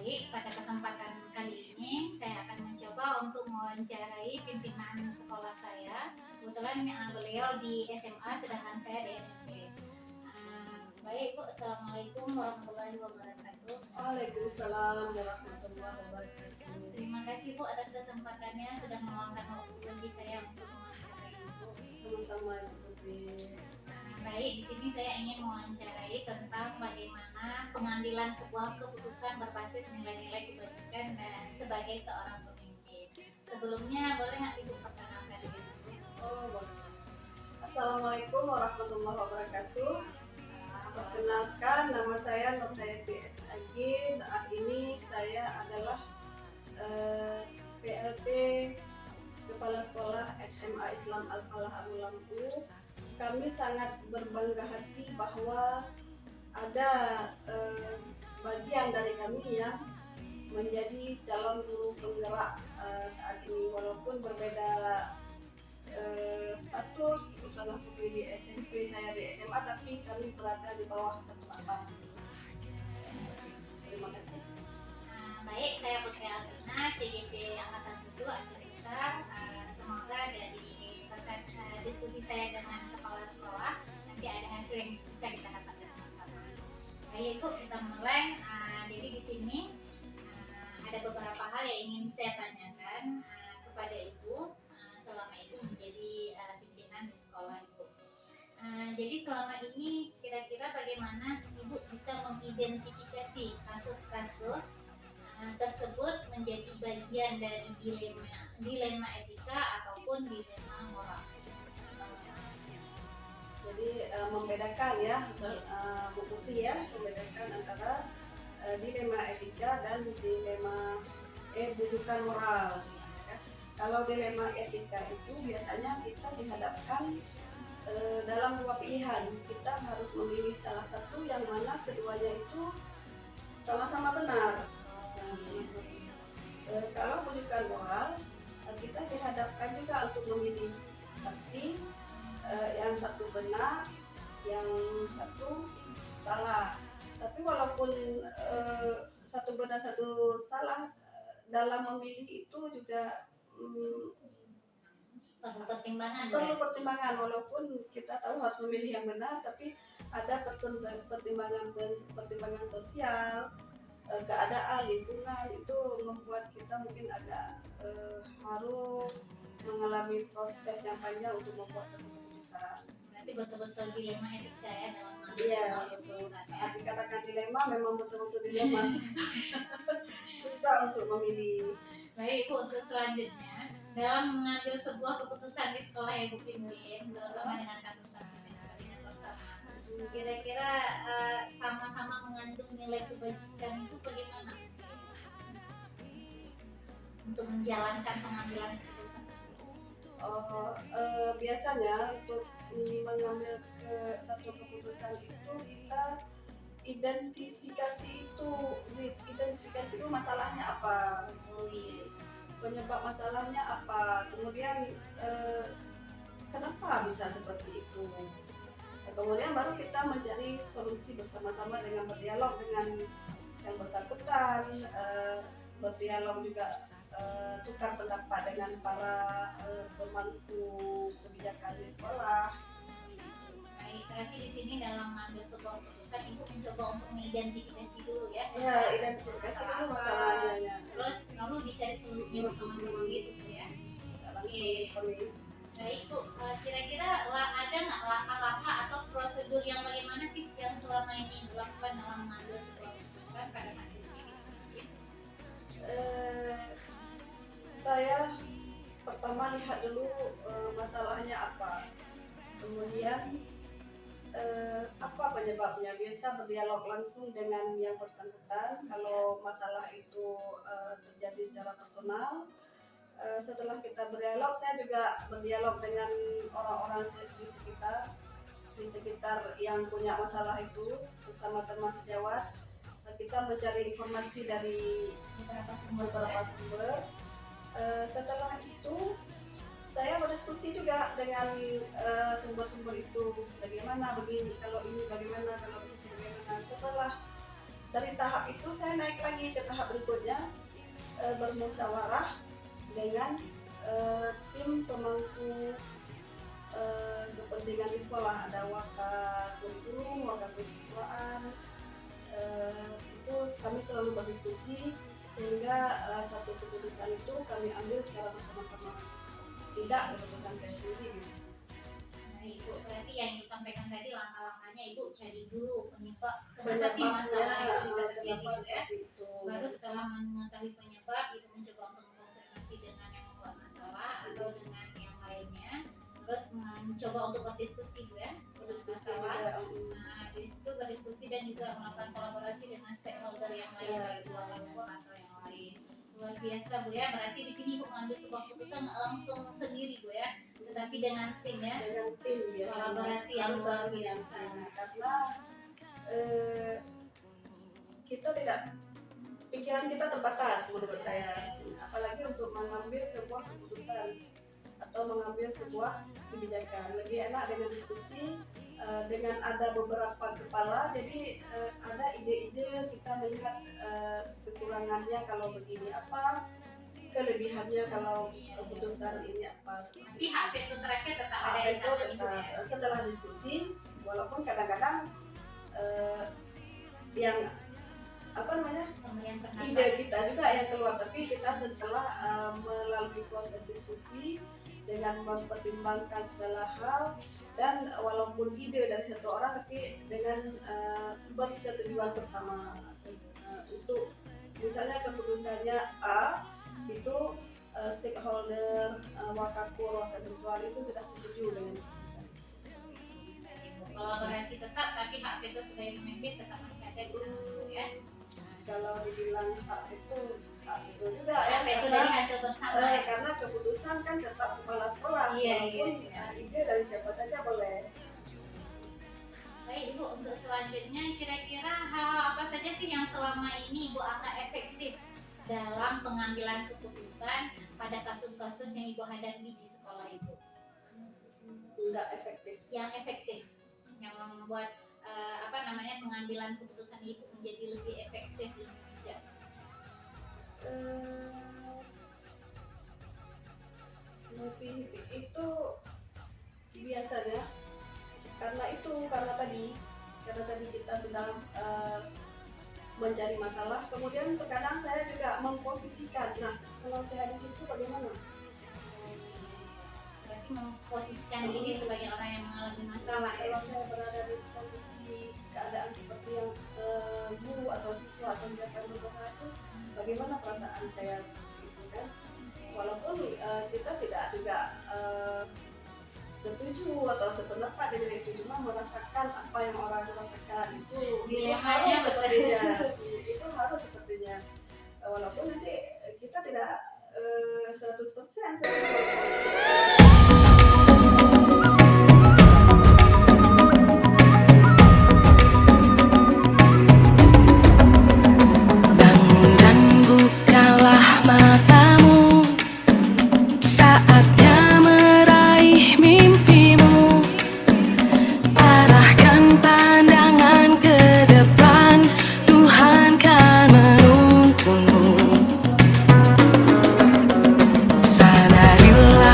Baik, pada kesempatan kali ini saya akan mencoba untuk mewawancarai pimpinan sekolah saya. Kebetulan beliau di SMA sedangkan saya di SMP. Baik Bu, Assalamualaikum warahmatullahi wabarakatuh. Waalaikumsalam warahmatullahi wabarakatuh. Terima kasih Bu atas kesempatannya sudah meluangkan waktu bagi saya untuk mewawancarai Ibu. Sama-sama Ibu Putri. Baik, di sini saya ingin mewawancarai tentang bagaimana pengambilan sebuah keputusan berbasis nilai-nilai kebajikan dan sebagai seorang pemimpin. Sebelumnya, boleh nggak Ibu perkenalkan diri? Boleh. Assalamualaikum warahmatullahi wabarakatuh. Perkenalkan, nama saya Nurhayati SAG. Saat ini saya adalah PLT Kepala Sekolah SMA Islam Al-Falah Abu. Kami sangat berbangga hati bahwa ada bagian dari kami yang menjadi calon guru penggerak saat ini, walaupun berbeda status. Usaha Putri di SMP, saya di SMA, tapi kami berada di bawah satu atap. Terima kasih. Baik, saya Putri Alvina, CGP Angkatan 7 Aceh Besar. Semoga dari berkat diskusi saya dengan kepala sekolah nanti ada hasil yang bisa kita dapatkan bersama. Baik Bu, kita mulai. Jadi di sini ada beberapa hal yang ingin saya tanyakan kepada Ibu selama Ibu menjadi pimpinan di sekolah Ibu. Jadi selama ini kira-kira bagaimana Ibu bisa mengidentifikasi kasus-kasus tersebut menjadi bagian dari dilema etika ataupun dilema moral. Jadi membedakan ya, Bu Putri ya, membedakan antara dilema etika dan dilema bujukan moral. Ya. Kalau dilema etika itu biasanya kita dihadapkan dalam dua pilihan. Kita harus memilih salah satu yang mana keduanya itu sama-sama benar. Kalau bujukan moral, kita dihadapkan juga untuk memilih, tapi yang satu benar, yang satu salah. Tapi walaupun satu benar satu salah, dalam memilih itu juga perlu pertimbangan. Walaupun kita tahu harus memilih yang benar, tapi ada pertimbangan sosial, keadaan lingkungan itu membuat kita mungkin agak harus mengalami proses yang panjang untuk membuat satu keputusan. Berarti betul-betul dilema etika ya dalam mengambil sebuah keputusan. Dikatakan dilema, memang betul-betul dilema, susah untuk memilih. Baik Bu, untuk selanjutnya dalam mengambil sebuah keputusan di sekolah yang Ibu pimpin, terutama dengan kasus-kasus yang kita bersama, kira-kira sama-sama mengandung nilai kebajikan itu bagaimana untuk menjalankan pengambilan keputusan tersebut? Biasanya untuk mengambil satu keputusan itu kita identifikasi itu masalahnya apa, penyebab masalahnya apa, kemudian kenapa bisa seperti itu. Kemudian baru kita mencari solusi bersama-sama dengan berdialog dengan yang bersangkutan, berdialog juga, tukar pendapat dengan para pemangku kebijakan di sekolah. Baik, berarti di sini dalam mengambil sebuah keputusan Ibu mencoba untuk mengidentifikasi dulu ya. Ya, identifikasi dulu masalahnya. Terus baru dicari solusinya bersama-sama gitu ya. Oke. Baik Bu, kira-kira ada nggak langkah-langkah atau prosedur yang bagaimana sih yang selama ini dilakukan dalam mengambil sebuah keputusan pada saat ini? Saya pertama lihat dulu masalahnya apa, kemudian apa penyebabnya. Biasa berdialog langsung dengan yang bersangkutan kalau masalah itu terjadi secara personal. Setelah kita berdialog, saya juga berdialog dengan orang-orang di sekitar yang punya masalah itu, sesama teman sejawat. Kita mencari informasi dari beberapa sumber. Setelah itu saya berdiskusi juga dengan sumber-sumber itu, bagaimana begini, kalau ini bagaimana, kalau itu bagaimana. Setelah dari tahap itu saya naik lagi ke tahap berikutnya, bermusyawarah dengan tim pemangku kepentingan di sekolah. Ada wakil wakasiswaan, itu kami selalu berdiskusi sehingga satu keputusan itu kami ambil secara bersama-sama, tidak keputusan saya sendiri. Nah, Ibu, berarti yang Ibu sampaikan tadi langkah-langkahnya Ibu cari dulu penyebab kenapa sih masalah itu bisa terjadi ya. Baru setelah mengetahui penyebab, Ibu mencoba untuk mengkonfirmasi dengan yang membuat masalah atau dengan yang lainnya. Terus mencoba untuk berdiskusi Bu ya, masalah. Nah, habis itu berdiskusi dan juga melakukan kolaborasi dengan stakeholder yang lain, baik orang tua atau yang lain. Luar biasa Bu ya, berarti di sini Ibu mengambil sebuah keputusan langsung sendiri Bu ya, tetapi dengan tim ya, dengan tim biasanya, kolaborasi yang luar biasa. Karena kita tidak, pikiran kita terbatas menurut saya, apalagi untuk mengambil sebuah keputusan atau mengambil sebuah kebijakan. Lebih enak dengan diskusi, dengan ada beberapa kepala, jadi ada ide-ide, kita melihat kekurangannya kalau begini apa, kelebihannya kalau keputusan ini apa. Tapi hak veto terakhir tetap ada di Itu tangan Ibu ya. setelah diskusi, walaupun kadang-kadang yang apa namanya, Pemberian pendapat. ide kita juga yang keluar, tapi kita setelah melalui proses diskusi dengan mempertimbangkan segala hal, dan walaupun ide dari satu orang tapi dengan persetujuan bersama. Untuk misalnya keputusannya A, itu stakeholder, wakakur, wakasiswa itu sudah setuju dengan keputusan. Kolaborasi tetap, tapi hak veto sebagai pemimpin tetap masih ada di tangan Ibu ya. Kalau dibilang hak itu juga Hak veto dari hasil bersama ya. karena keputusan kan tetap kepala sekolah, Iya, walaupun iya. ide dari siapa saja boleh. Baik Ibu, untuk selanjutnya kira-kira hal apa saja sih yang selama ini Ibu anggap efektif dalam pengambilan keputusan pada kasus-kasus yang Ibu hadapi di sekolah Ibu? Nggak efektif. Yang efektif, yang membuat pengambilan keputusan Ibu menjadi lebih efektif, lebih bijak. Lebih itu biasanya karena tadi kita sudah mencari masalah, kemudian terkadang saya juga memposisikan, nah kalau saya di situ bagaimana? Berarti memposisikan diri sebagai orang yang mengalami masalah ya. Kalau saya berada di posisi keadaan seperti yang guru atau siswa atau siapa yang bermasalah itu, bagaimana perasaan saya seperti itu kan? Walaupun kita tidak juga setuju atau sependapat dengan itu, cuma merasakan apa yang orang rasakan itu Dilemanya harus sepertinya, itu harus sepertinya, walaupun nanti kita tidak 100% Bangun dan bukalah matamu, saatnya meraih mimpimu. Arahkan pandangan ke depan, Tuhan kan menuntunmu. Sadarilah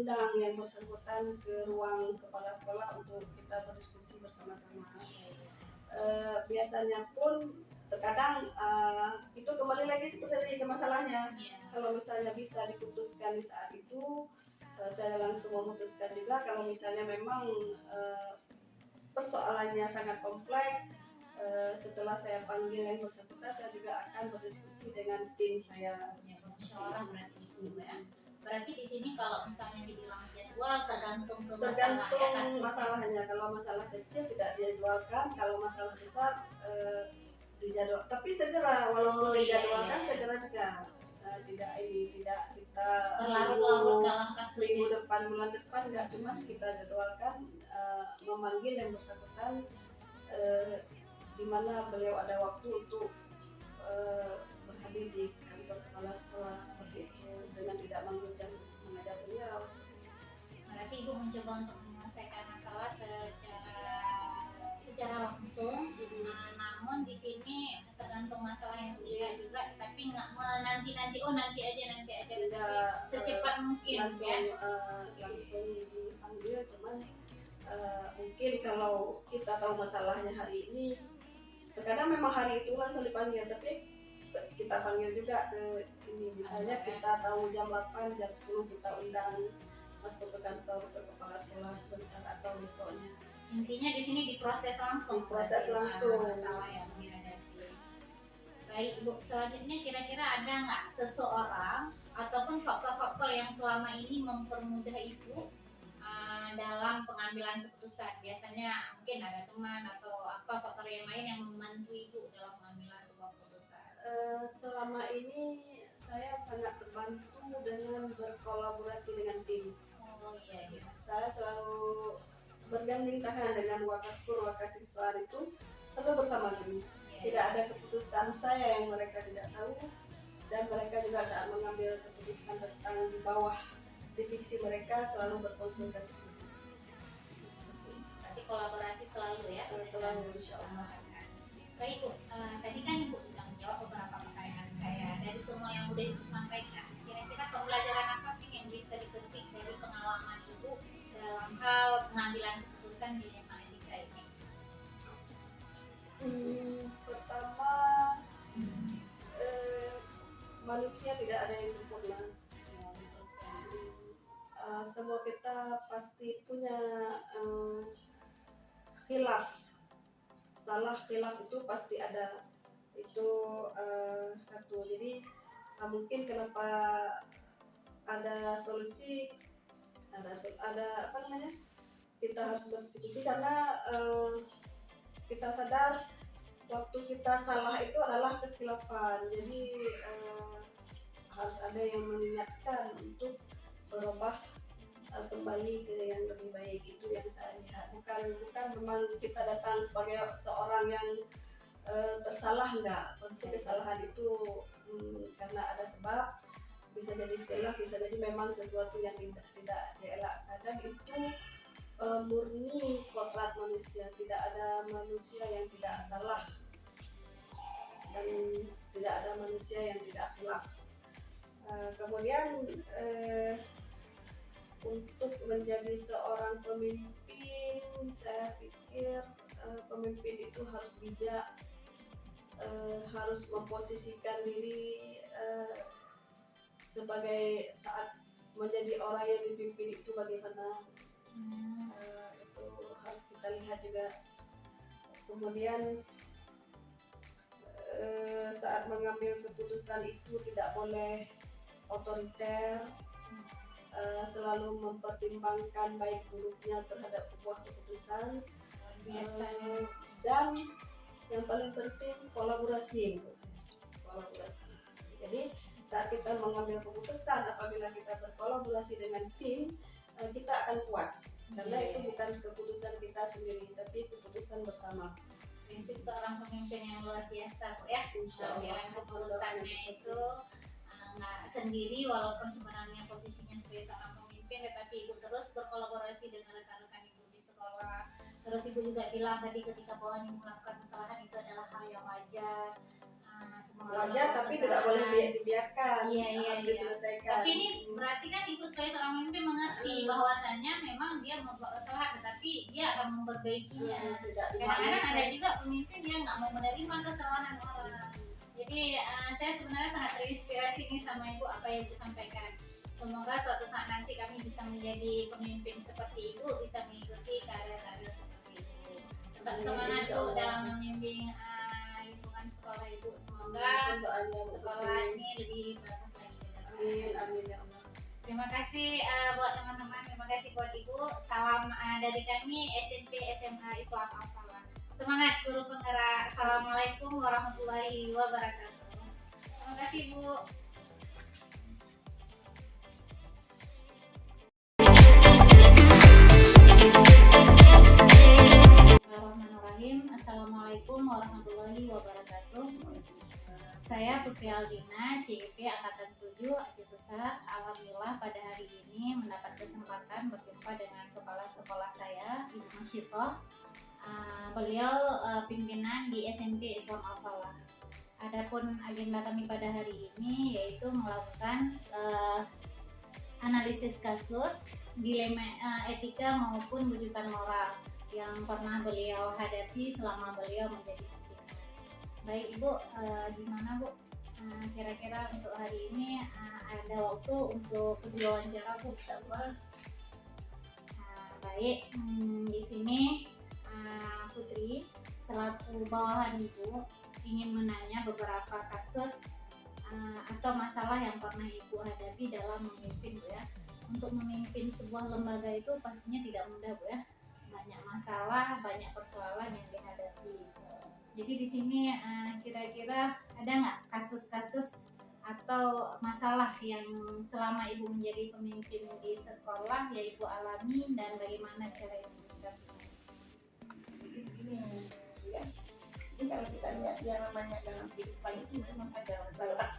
undang yang bersangkutan ke ruang kepala sekolah untuk kita berdiskusi bersama-sama. Biasanya pun terkadang itu kembali lagi seperti ke masalahnya. Kalau misalnya bisa diputuskan di saat itu, saya langsung memutuskan juga. Kalau misalnya memang persoalannya sangat kompleks, setelah saya panggil yang bersangkutan, saya juga akan berdiskusi dengan tim saya. Musyawarah berarti di sini ya. Berarti di sini kalau misalnya dibilang jadwal tergantung ke Tergantung kasusnya. masalahnya. Kalau masalah kecil tidak dijadwalkan, kalau masalah besar dijadwal. Tapi segera, walaupun dijadwalkan segera juga. Tidak kita berlarut-larut dalam kasus minggu depan, bulan depan, enggak, cuma kita jadwalkan memanggil yang bersangkutan di mana beliau ada waktu untuk berhadir di kantor kepala sekolah seperti itu, dengan tidak mengucap mengajar beliau. Berarti Ibu mencoba untuk menyelesaikan masalah secara langsung. Namun di sini tergantung masalah yang dilihat juga, tapi nggak nanti nanti aja tetapi secepat mungkin langsung dipanggil. Cuman mungkin kalau kita tahu masalahnya hari ini, terkadang memang hari itu langsung dipanggil, tapi kita panggil juga ke ini, misalnya kita tahu jam 8, jam 10 kita undang masuk ke kantor ke kepala sekolah sebentar atau besoknya. Intinya di sini diproses langsung. Masalah yang dihadapi. Baik Ibu, selanjutnya kira-kira ada nggak seseorang ataupun faktor-faktor yang selama ini mempermudah Ibu dalam pengambilan keputusan? Biasanya mungkin ada teman atau apa faktor yang lain yang membantu Ibu dalam pengambilan sebuah keputusan. Selama ini saya sangat terbantu dengan berkolaborasi dengan tim. Iya. Saya selalu berganding tangan dengan wakasiswa itu, selalu bersama tim. Tidak ada keputusan saya yang mereka tidak tahu, dan mereka juga saat mengambil keputusan tentang di bawah divisi mereka selalu berkonsultasi. Berarti kolaborasi selalu ya? Selalu, insya Allah. Baik Bu, tadi kan Ibu sudah menjawab beberapa pertanyaan saya. Dari semua yang sudah Ibu sampaikan, kira-kira pembelajaran apa sih yang bisa dipetik dari pengalaman Ibu dalam hal pengambilan keputusan di Lema Etika ini? Pertama, manusia tidak ada yang sempurna. Semua kita pasti punya khilaf. Salah khilaf itu pasti ada. Itu satu. Jadi mungkin kenapa ada solusi, ada apa namanya? Kita harus berdiskusi karena kita sadar waktu kita salah itu adalah kekhilafan. Jadi harus ada yang mengingatkan untuk berubah kembali ke yang lebih baik. Itu yang saya lihat. Bukan memang kita datang sebagai seorang yang tersalah, enggak. Pasti kesalahan itu karena ada sebab, bisa jadi khilaf, bisa jadi memang sesuatu yang tidak dielakkan, dan itu murni kodrat manusia. Tidak ada manusia yang tidak salah dan tidak ada manusia yang tidak khilaf. Kemudian untuk menjadi seorang pemimpin, saya pikir pemimpin itu harus bijak, harus memposisikan diri sebagai saat menjadi orang yang dipimpin itu bagaimana. Itu harus kita lihat juga. Kemudian saat mengambil keputusan itu tidak boleh otoriter, selalu mempertimbangkan baik buruknya terhadap sebuah keputusan, dan yang paling penting kolaborasi. Jadi saat kita mengambil keputusan, apabila kita berkolaborasi dengan tim, kita akan kuat, karena itu bukan keputusan kita sendiri, tapi keputusan bersama. Prinsip seorang pemimpin yang luar biasa Bu ya. Pengambilan keputusannya itu nggak sendiri, walaupun sebenarnya posisinya sebagai seorang pemimpin, tetapi Ibu terus berkolaborasi dengan rekan-rekan Ibu di sekolah. Terus Ibu juga bilang tadi ketika bawahan Ibu melakukan kesalahan itu adalah hal yang wajar. semua belajar tapi tidak boleh dibiarkan, harus diselesaikan. Tapi ini berarti kan ibu sebagai seorang pemimpin mengerti bahwasannya memang dia membuat kesalahan, tetapi dia akan memperbaikinya. Kadang-kadang ada juga pemimpin yang nggak mau menerima kesalahan orang. Jadi saya sebenarnya sangat terinspirasi nih sama ibu apa yang ibu sampaikan. Semoga suatu saat nanti kami bisa menjadi pemimpin seperti ibu, bisa mengikuti karir-karir seperti ibu. Tetap semangat ibu dalam membimbing lingkungan sekolah ibu. Semoga sekolah ini lebih bagus lagi. Amin, amin ya Allah. Terima kasih buat teman-teman, terima kasih buat ibu. Salam dari kami SMP SMA Islam Al-Falah. Semangat guru penggerak. Assalamualaikum warahmatullahi wabarakatuh. Terima kasih Bu. Bismillahirrahmanirrahim. Assalamualaikum warahmatullahi wabarakatuh. Saya Putri Aldina, CIP Angkatan 7 Aceh Besar. Alhamdulillah pada hari ini mendapat kesempatan berjumpa dengan kepala sekolah saya, Ibu Masyitoh. Beliau pimpinan di SMP Islam Al-Falah. Adapun agenda kami pada hari ini yaitu melakukan analisis kasus, dilema etika maupun rujukan moral yang pernah beliau hadapi selama beliau menjadi pimpinan. Baik Ibu, gimana Bu? Kira-kira untuk hari ini ada waktu untuk diwawancara Bu? Insyaallah. Baik, di sini Putri selaku bawahan Ibu ingin menanya beberapa kasus atau masalah yang pernah Ibu hadapi dalam memimpin Bu ya. Untuk memimpin sebuah lembaga itu pastinya tidak mudah Bu ya. Banyak masalah, banyak persoalan yang dihadapi. Jadi di sini kira-kira ada nggak kasus-kasus atau masalah yang selama Ibu menjadi pemimpin di sekolah yang Ibu alami dan bagaimana cara Ibu menghadapinya? Ya. Jadi kalau kita lihat yang namanya dalam kehidupan itu memang ada masalah.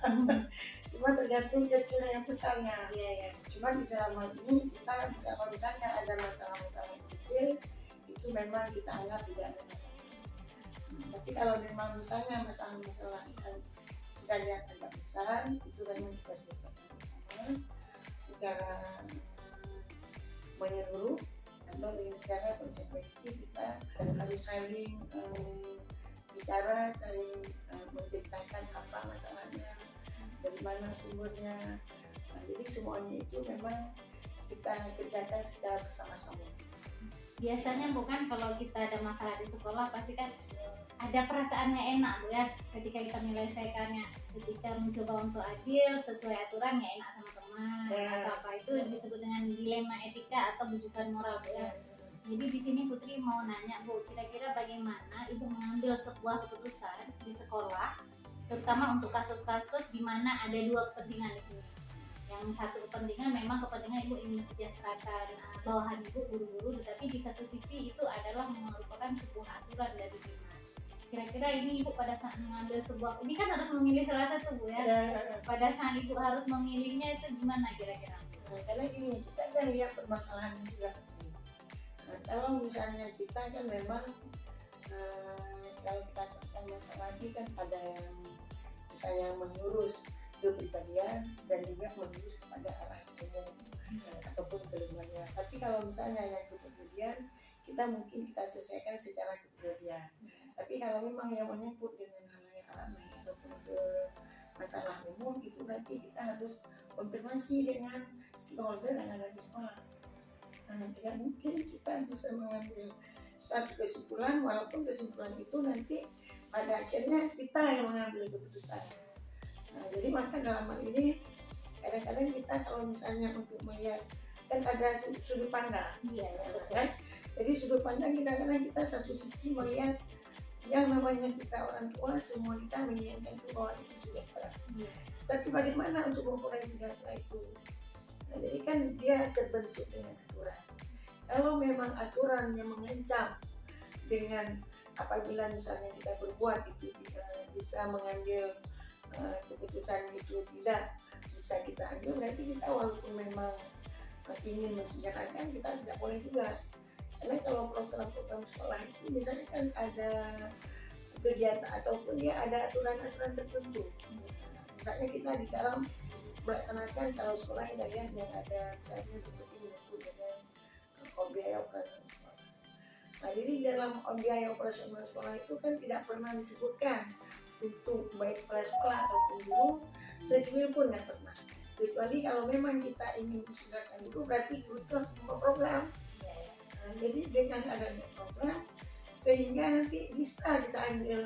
Cuma tergantung kecilnya yang besarnya. Cuma di dalam hal ini kita kalau misalnya ada masalah-masalah kecil itu memang kita anggap tidak ada masalah. Tapi kalau memang misalnya masalah-masalah yang kita lihat agak besar itu memang kita selesaikan bersama secara menyeluruh atau secara konsekuensi kita harus saling bicara, saling menceritakan apa masalahnya, dari mana sumbernya. Jadi semuanya itu memang kita kerjakan secara bersama-sama. Biasanya bukan kalau kita ada masalah di sekolah pasti kan ada perasaan nggak enak Bu ya ketika kita menyelesaikannya, ketika mencoba untuk adil sesuai aturan nggak enak sama teman atau apa, itu disebut dengan dilema etika atau bujukan moral Bu ya. Jadi di sini Putri mau nanya Bu, kira-kira bagaimana Ibu mengambil sebuah keputusan di sekolah, terutama untuk kasus-kasus di mana ada dua kepentingan di sini. Yang satu kepentingan memang kepentingan Ibu ingin mensejahterakan bawahan Ibu guru-guru, tetapi di satu sisi itu adalah merupakan sebuah aturan dari dinas. Kira-kira ini Ibu pada saat mengambil sebuah, ini kan harus memilih salah satu Bu ya. Pada saat Ibu harus memilihnya itu gimana kira-kira? Karena gini, kita kan lihat permasalahan juga. Kalau misalnya kita kan memang kalau kita katakan masalah ini kan ada yang misalnya mengurus kepribadian dan juga mengurus kepada arah umum ataupun kelembagaan. Tapi kalau misalnya yang kepribadian kita mungkin kita selesaikan secara kepribadian. Tapi kalau memang yang menyangkut dengan hal-hal ramai ataupun ke masalah umum itu nanti kita harus konfirmasi dengan stakeholder yang ada di sekolah. Tidak mungkin kita bisa mengambil suatu kesimpulan walaupun kesimpulan itu nanti pada akhirnya kita yang mengambil keputusan. Jadi maka dalam hal ini kadang-kadang kita kalau misalnya untuk melihat kan ada sudut pandang, kan? Jadi sudut pandang kadang-kadang kita satu sisi melihat yang namanya kita orang tua semua kita menginginkan bahwa itu sejahtera. Tapi bagaimana untuk mengurai sejahtera itu? Jadi kan dia terbentuk dengan aturan. Kalau memang aturan yang mengancam dengan apabila misalnya kita berbuat itu bisa mengambil keputusan itu tidak bisa kita ambil, berarti kita walaupun memang ingin mensejahterakan kita tidak boleh juga. Karena kalau program-program sekolah itu misalnya kan ada kegiatan ataupun dia ada aturan-aturan tertentu. Misalnya kita di dalam melaksanakan kalau sekolah yang ada misalnya seperti menyebut dengan biaya operasional sekolah. Nah, jadi dalam biaya operasional sekolah itu kan tidak pernah disebutkan untuk baik kepala sekolah ataupun guru secuil pun nggak pernah. Kecuali kalau memang kita ingin usulkan guru, berarti guru itu harus membuat program. Nah, jadi dengan adanya program sehingga nanti bisa kita ambil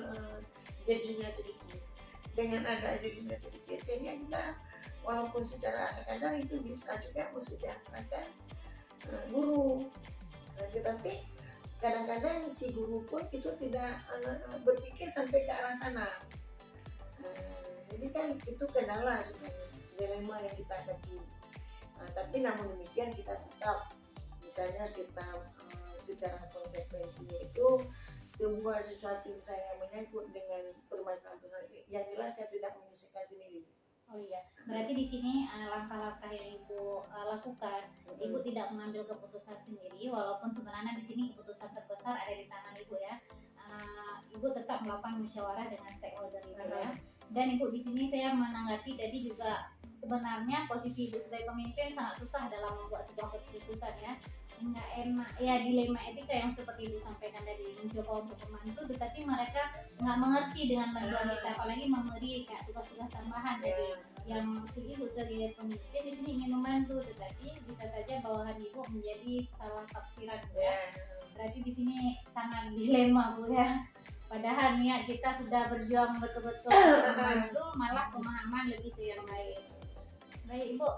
jadinya sedikit. Dengan ada jadinya sedikit sehingga kita walaupun secara kadang itu bisa juga mensejahterakan guru. Tetapi kadang-kadang si guru pun itu tidak berpikir sampai ke arah sana. Jadi kan itu kendala sebenarnya, dilema yang kita hadapi. Tapi namun demikian kita tetap, misalnya kita secara konsekuensinya itu sebuah sesuatu yang saya menyangkut dengan permasalahan yang jelas saya tidak menyelesaikan sendiri. Oh iya, berarti di sini langkah-langkah yang Ibu lakukan, Ibu tidak mengambil keputusan sendiri, walaupun sebenarnya di sini keputusan terbesar ada di tangan Ibu ya. Ibu tetap melakukan musyawarah dengan stakeholder Ibu ya. Dan Ibu di sini saya menanggapi tadi juga sebenarnya posisi Ibu sebagai pemimpin sangat susah dalam membuat sebuah keputusan ya. Enggak enak ya, dilema etika yang seperti Ibu sampaikan tadi, mencoba untuk membantu tetapi mereka nggak mengerti dengan bantuan kita, apalagi memberi kayak tugas-tugas tambahan. Jadi yang maksud Ibu sebagai pemimpin di sini ingin membantu, tetapi bisa saja bawahan Ibu menjadi salah tafsiran Bu ya. Berarti di sini sangat dilema Bu ya. Padahal niat kita sudah berjuang betul-betul untuk membantu, malah pemahaman lebih ke yang lain. Baik Ibu,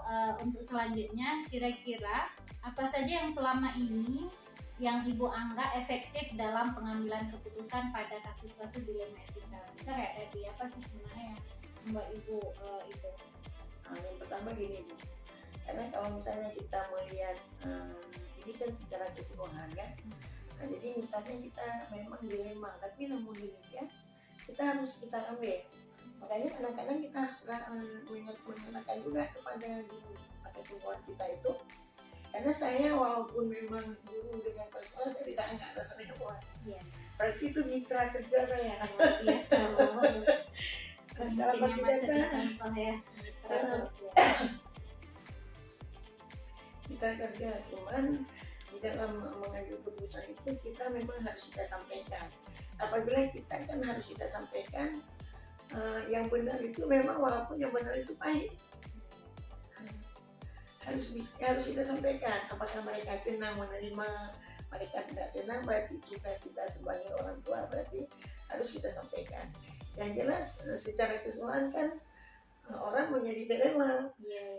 untuk selanjutnya kira-kira apa saja yang selama ini yang Ibu anggap efektif dalam pengambilan keputusan pada kasus-kasus dilema etika? Bisa kayak tadi, apa sih sebenarnya yang membuat Ibu itu? Yang pertama gini Bu, karena kalau misalnya kita melihat ini kan secara keseluruhan kan, jadi misalnya kita memang dilema, tapi namun demikian kita harus kita ambil. Makanya kadang-kadang kita harus menyatakan juga kepada guru ataupun kawan kita itu, karena saya walaupun memang guru dengan sekolah saya tidak anggap rasanya kuat. Berarti itu mitra kerja saya. Biasa banget. Dalam arti kata contoh ya. Mitra kerja, cuman di dalam mengambil keputusan itu kita memang harus kita sampaikan. Apabila kita kan harus kita sampaikan yang benar itu memang walaupun yang benar itu pahit, harus kita sampaikan. Apakah mereka senang menerima, mereka tidak senang, berarti tugas kita sebagai orang tua berarti harus kita sampaikan. Yang jelas secara keseluruhan kan orang menjadi dilema,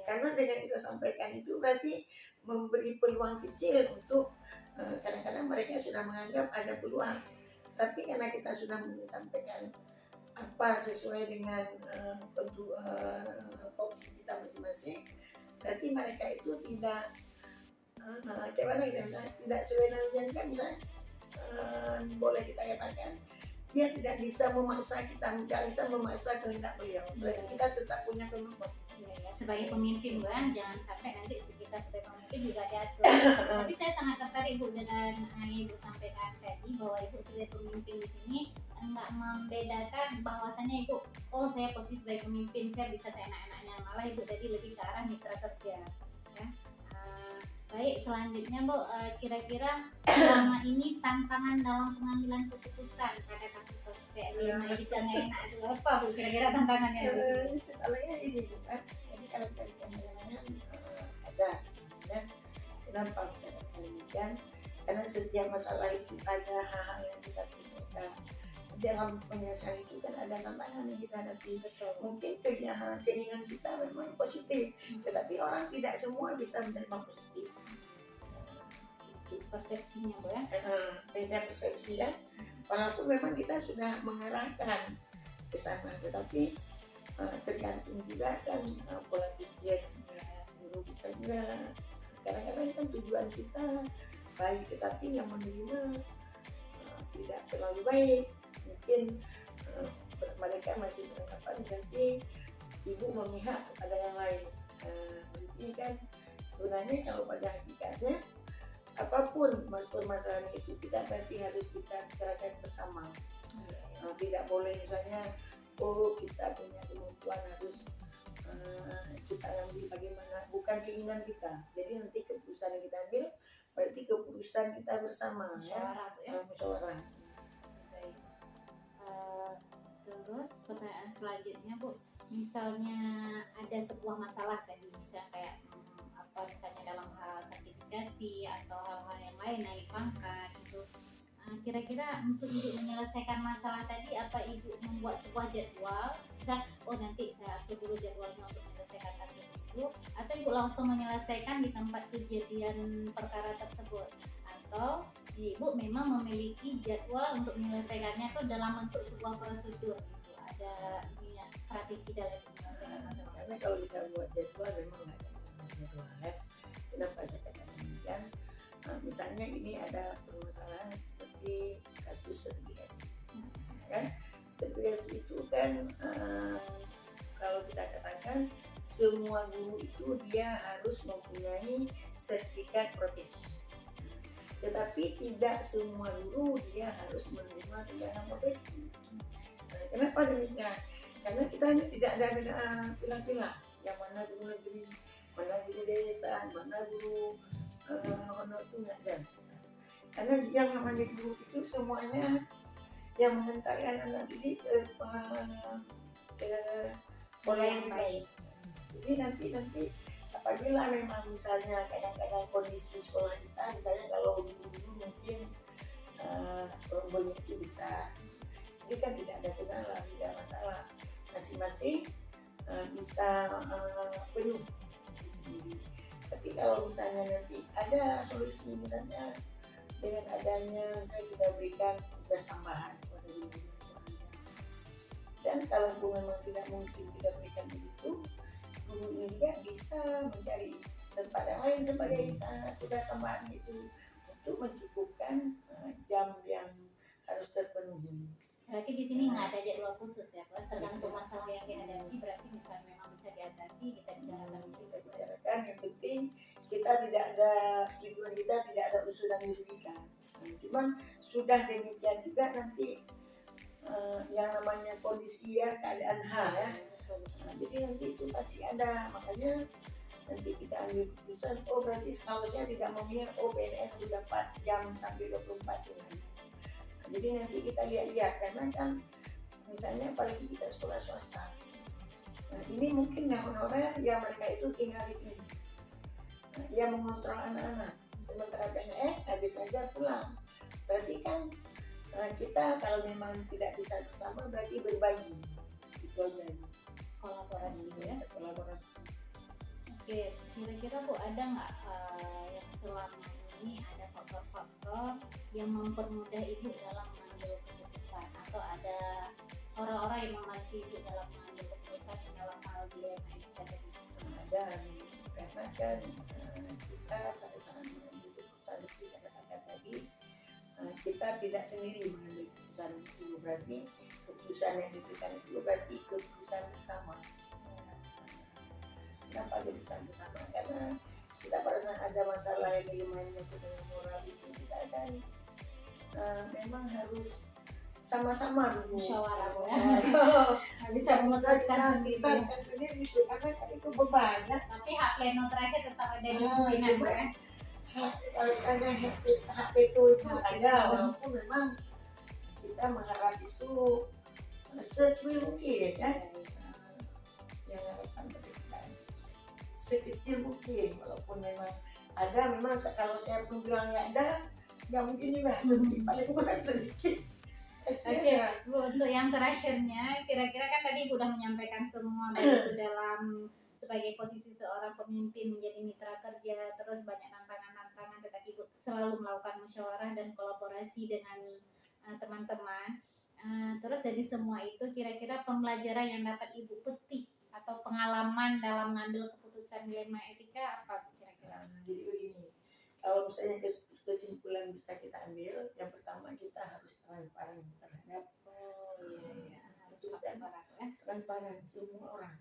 karena dengan kita sampaikan itu berarti memberi peluang kecil untuk kadang-kadang mereka sudah menganggap ada peluang, tapi karena kita sudah menyampaikan apa sesuai dengan porsi kita masing-masing, berarti mereka itu tidak tidak sewenang-wenang kan, misalnya boleh kita katakan dia tidak bisa memaksa kita, tidak bisa memaksa kehendak beliau. Berarti kita tetap punya kemampuan. Sebagai pemimpin kan, jangan sampai nanti kita sebagai pemimpin juga diatur. Tapi saya sangat tertarik Bu dengan yang Ibu sampaikan tadi, bahwa Ibu sebagai pemimpin di sini enggak membedakan bahwasannya Ibu, oh saya posisi sebagai pemimpin saya bisa seenak-enaknya, malah Ibu tadi lebih ke arah mitra kerja ya. Baik, selanjutnya Bu, kira-kira selama ini tantangan dalam pengambilan keputusan pada kasus-kasus kayak dilema etika nggak enak itu apa Bu, kira-kira tantangannya? Soalnya ini Bu kan, jadi kalau kita ada ya, kenapa bisa demikian? Karena setiap masalah itu ada hal-hal yang kita selesaikan. Dalam penyelesaian itu kan ada tantangan yang kita hadapi. Mungkin keinginan kita memang positif, tetapi orang tidak semua bisa menerima positif. Persepsinya Bu ya. Beda persepsi ya. Walaupun memang kita sudah mengarahkan ke sana, tetapi tergantung juga kan pola pikir guru kita juga. Kadang-kadang kan tujuan kita baik, tetapi yang menerima tidak terlalu baik. Mungkin mereka masih beranggapan nanti ibu memihak kepada yang lain. Jadi kan sebenarnya kalau pada hakikatnya apapun permasalahan itu kita berarti harus kita bicarakan bersama. tidak boleh misalnya kita punya kemampuan harus kita ambil bagaimana, bukan keinginan kita. Jadi nanti keputusan yang kita ambil berarti keputusan kita bersama, Musyawarah, Bu, ya. Musyawarah. Baik. Terus pertanyaan selanjutnya, Bu, misalnya ada sebuah masalah tadi, misalnya kayak misalnya dalam hal sertifikasi atau hal-hal yang lain, naik pangkat itu, kira-kira untuk ibu menyelesaikan masalah tadi, apa ibu membuat sebuah jadwal, misal nanti saya atur dulu jadwalnya untuk menyelesaikan kasus itu, atau ibu langsung menyelesaikan di tempat kejadian perkara tersebut, atau ibu memang memiliki jadwal untuk menyelesaikannya itu dalam bentuk sebuah prosedur gitu, ada ininya, strategi dalam menyelesaikan masalah. Karena kalau kita buat jadwal memang nggak ada jadwal. Kenapa saya katakan demikian? Misalnya ini ada permasalahan seperti kasus sertifikasi, kan? Sertifikasi itu kan kalau kita katakan semua guru itu dia harus mempunyai sertifikat profesi. Tetapi tidak semua guru dia harus menerima tunjangan profesi. Kenapa demikian? Karena kita tidak ada pilah-pilah yang mana guru negeri, mana guru desa, mana guru honor itu nggak ada. Karena yang namanya guru itu semuanya yang mengantarkan anak didik ke pola yang baik. Jadi nanti apabila memang misalnya kadang-kadang kondisi sekolah kita, misalnya kalau dulu mungkin rombongan itu bisa, jadi kan tidak ada kendala, tidak masalah, masing-masing bisa penuh sendiri. Tapi kalau misalnya nanti ada solusi, misalnya dengan adanya misalnya kita berikan tugas tambahan kepada guru, dan kalau memang tidak mungkin kita berikan begitu, guru ini juga bisa mencari tempat yang lain sebagai tugas tambahan itu untuk mencukupkan jam yang harus terpenuhi. Berarti di sini nggak ada jadwal khusus ya, Pak? Tergantung masalah yang dihadapi, berarti misalnya memang bisa diatasi, kita bicarakan di situ. Bicarakan, yang penting kita tidak ada, lingkungan kita tidak ada unsur yang dirugikan. Cuman sudah demikian juga nanti yang namanya kondisi ya, keadaan hal ya. Jadi nanti itu pasti ada, makanya nanti kita ambil keputusan, berarti kalau saya tidak memihak, PNS sudah 4 jam sampai 24 jam. Jadi nanti kita lihat-lihat, karena kan misalnya apalagi kita sekolah swasta, ini mungkin yang honorer yang mereka itu tinggal di sini, yang mengontrol anak-anak, sementara PNS habis ajar pulang. Berarti kan kita kalau memang tidak bisa bersama berarti berbagi, itu aja. Kolaborasi ya. Kolaborasi. Oke, kira-kira Bu ada nggak yang selama ini ada faktor-faktor yang mempermudah ibu dalam mengambil keputusan, atau ada orang-orang yang membantu ibu dalam mengambil keputusan dalam hal dilema etika tadi? Ada, karena kan kita pada saat mengambil keputusan itu saya katakan tadi, kita tidak sendiri mengambil keputusan itu, berarti keputusan yang diberikan itu berarti keputusan bersama. Kenapa keputusan bersama? Karena kita pada saat ada masalah yang lumayan dengan moral itu, kita akan memang harus sama-sama dulu Musyawarah, nggak bisa memutuskan sendiri. Memutuskan sendiri itu karena kan itu beban ya. Tapi hak pleno terakhir tetap ada di pimpinan ya. Kalau misalnya hak veto itu ada, walaupun memang kita mengharap itu secuil mungkin ya. Yang harapan kita sekecil mungkin, walaupun memang ada, memang kalau saya pun bilang nggak ada, nggak mungkin juga, paling kurang sedikit. Oke, Bu, untuk yang terakhirnya, kira-kira kan tadi Ibu sudah menyampaikan semua, baik itu dalam sebagai posisi seorang pemimpin menjadi mitra kerja, terus banyak tantangan-tantangan, tetapi Ibu selalu melakukan musyawarah dan kolaborasi dengan teman-teman. Terus dari semua itu, kira-kira pembelajaran yang dapat Ibu petik atau pengalaman dalam mengambil keputusan dilema etika apa kira-kira? Jadi begini, kalau misalnya kesimpulan bisa kita ambil, yang pertama kita harus transparan terhadap Harus transparan ya. Transparan semua orang.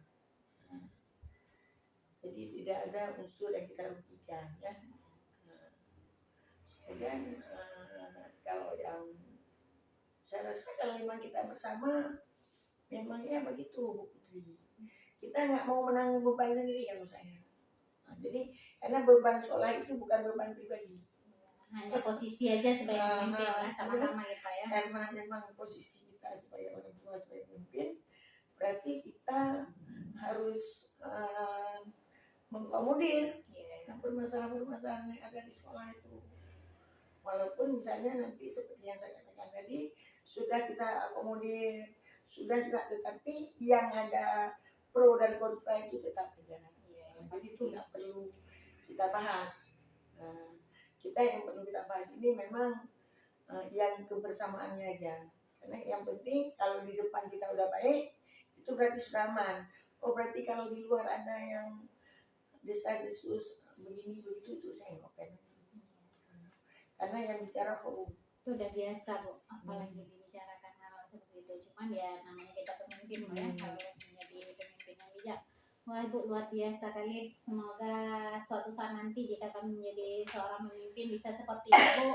Jadi tidak ada unsur yang kita rugikan ya. Kemudian kalau yang Saya rasa kalau memang kita bersama, memang ya begitu Bu Putri. Kita nggak mau menanggung beban sendiri kalau saya. Nah, jadi karena beban sekolah itu bukan beban pribadi. Hanya posisi aja sebagai pemimpin lah, sama-sama gitu ya. Karena memang posisi kita sebagai orang tua, sebagai pemimpin, berarti kita harus mengakomodir permasalahan-permasalahan yang ada di sekolah itu. Walaupun misalnya nanti seperti yang saya katakan tadi, sudah kita akomodir, sudah juga, tetapi yang ada pro dan kontra itu tetap berjalan. Jadi itu nggak perlu kita bahas. Kita yang perlu kita bahas ini memang yang kebersamaannya aja. Karena yang penting kalau di depan kita udah baik, itu berarti sudah aman. Oh berarti kalau di luar ada yang desas-desus begini begitu, itu saya nggak pengen. Karena yang bicara forum Itu udah biasa Bu, apalagi dibicarakan hal seperti itu. Cuman ya namanya kita pemimpin Bu ya, harus menjadi pemimpin yang bijak. Wah Bu, luar biasa kali. Semoga suatu saat nanti jika kami menjadi seorang pemimpin bisa seperti Ibu,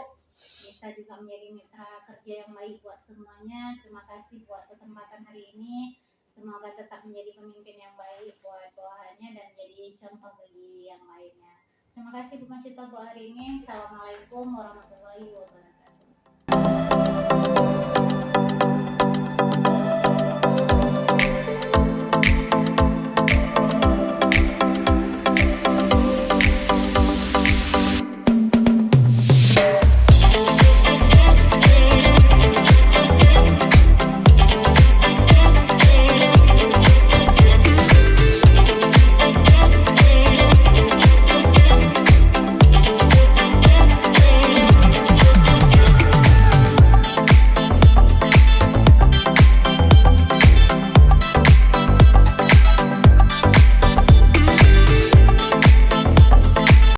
bisa juga menjadi mitra kerja yang baik buat semuanya. Terima kasih buat kesempatan hari ini. Semoga tetap menjadi pemimpin yang baik buat bawahannya dan jadi contoh bagi yang lainnya. Terima kasih Bu Masito buat hari ini. Assalamualaikum warahmatullahi wabarakatuh.